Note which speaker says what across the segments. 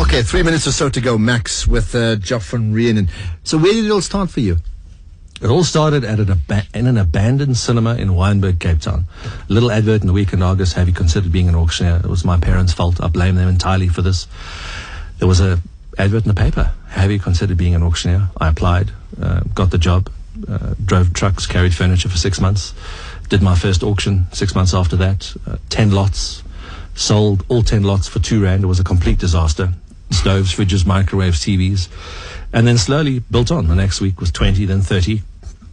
Speaker 1: Okay, 3 minutes or so to go, Max, with Joff and Reenen. So where did it all start for you?
Speaker 2: It all started at in an abandoned cinema in Wynberg, Cape Town. A little advert in the week in August, have you considered being an auctioneer? It was my parents' fault. I blame them entirely for this. There was a advert in the paper. Have you considered being an auctioneer? I applied, got the job, drove trucks, carried furniture for 6 months, did my first auction 6 months after that, 10 lots, sold all 10 lots for R2. It was a complete disaster. Stoves, fridges, microwaves, TVs. And then slowly built on. The next week was 20, then 30.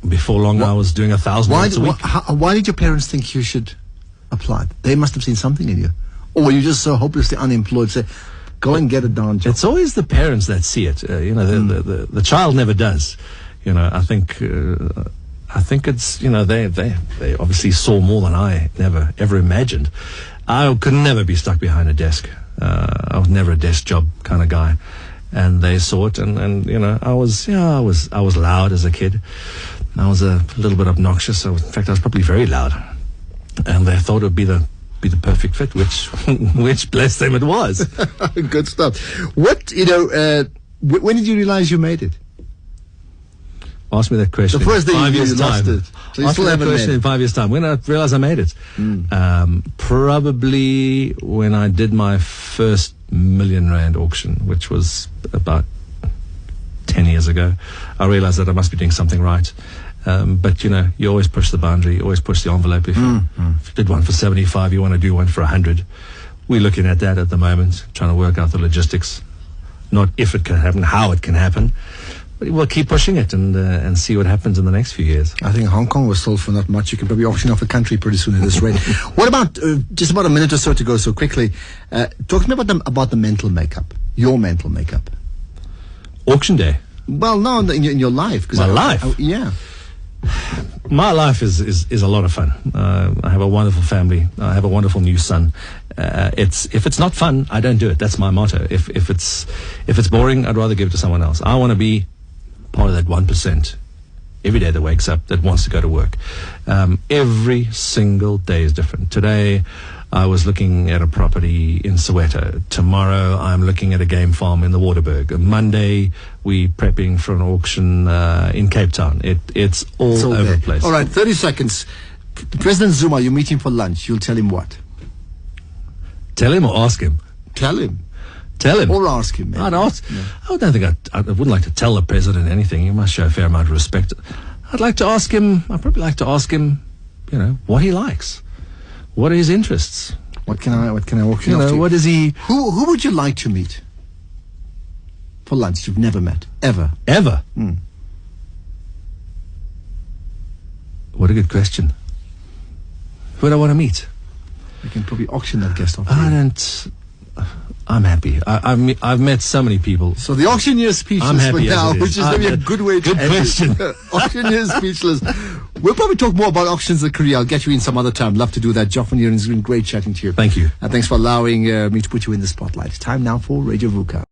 Speaker 2: Before long, I was doing 1,000 lots a week.
Speaker 1: Why did your parents think you should apply? They must have seen something in you. Or were you just so hopelessly unemployed, say, go and get a darn job?
Speaker 2: It's always the parents that see it. The child never does. I think it's, they obviously saw more than I never ever imagined. I could never be stuck behind a desk. I was never a desk job kind of guy. And they saw it, and I was loud as a kid. I was a little bit obnoxious. In fact, I was probably very loud. And they thought it would be the perfect fit, which bless them, it was.
Speaker 1: Good stuff. What when did you realize you made it?
Speaker 2: Ask me that question.
Speaker 1: The first day you lost it. So you
Speaker 2: Ask
Speaker 1: still
Speaker 2: me that
Speaker 1: haven't
Speaker 2: question
Speaker 1: made it.
Speaker 2: in 5 years' time. When I realized I made it, probably when I did my first R1 million auction, which was about 10 years ago. I realized that I must be doing something right. But you always push the boundary, you always push the envelope. If you did one for 75, you want to do one for 100. We're looking at that at the moment, trying to work out the logistics. Not if it can happen, how it can happen. But we'll keep pushing it and see what happens in the next few years.
Speaker 1: I think Hong Kong was sold for not much. You can probably auction off a country pretty soon at this rate. What about, just about a minute or so to go, so quickly, talk to me about the mental makeup, your mental makeup.
Speaker 2: Auction day?
Speaker 1: Well, no, in your life.
Speaker 2: My life?
Speaker 1: Yeah.
Speaker 2: My life is a lot of fun. I have a wonderful family. I have a wonderful new son. If it's not fun, I don't do it. That's my motto. If it's boring, I'd rather give it to someone else. I want to be part of that 1% every day that wakes up, that wants to go to work. Every single day is different. Today, I was looking at a property in Soweto. Tomorrow, I'm looking at a game farm in the Waterberg. Monday, we're prepping for an auction in Cape Town. It's all over the place.
Speaker 1: All right, 30 seconds. President Zuma, you're meeting for lunch. You'll tell him what?
Speaker 2: Tell him or ask him?
Speaker 1: Tell him.
Speaker 2: Tell him.
Speaker 1: Or ask him. Maybe.
Speaker 2: I'd ask.
Speaker 1: Yeah.
Speaker 2: I don't think I wouldn't like to tell the president anything. He must show a fair amount of respect. I'd like to ask him, I'd probably like to ask him, what he likes. What are his interests?
Speaker 1: What can I auction off to?
Speaker 2: What is he?
Speaker 1: Who would you like to meet for lunch you've never met? Ever?
Speaker 2: Ever? What a good question. Who do I want to meet?
Speaker 1: You can probably auction that guest off.
Speaker 2: I'm happy. I've met so many people.
Speaker 1: So the auctioneer's speechless
Speaker 2: I'm happy
Speaker 1: for now,
Speaker 2: as it is.
Speaker 1: which is maybe a good way to
Speaker 2: Good
Speaker 1: end
Speaker 2: question.
Speaker 1: it. Auctioneer's speechless. We'll probably talk more about auctions in Korea. I'll get you in some other time. Love to do that. Joff and Reenen, it's been great chatting to you.
Speaker 2: Thank you.
Speaker 1: And thanks for allowing me to put you in the spotlight. Time now for Radio VUCA.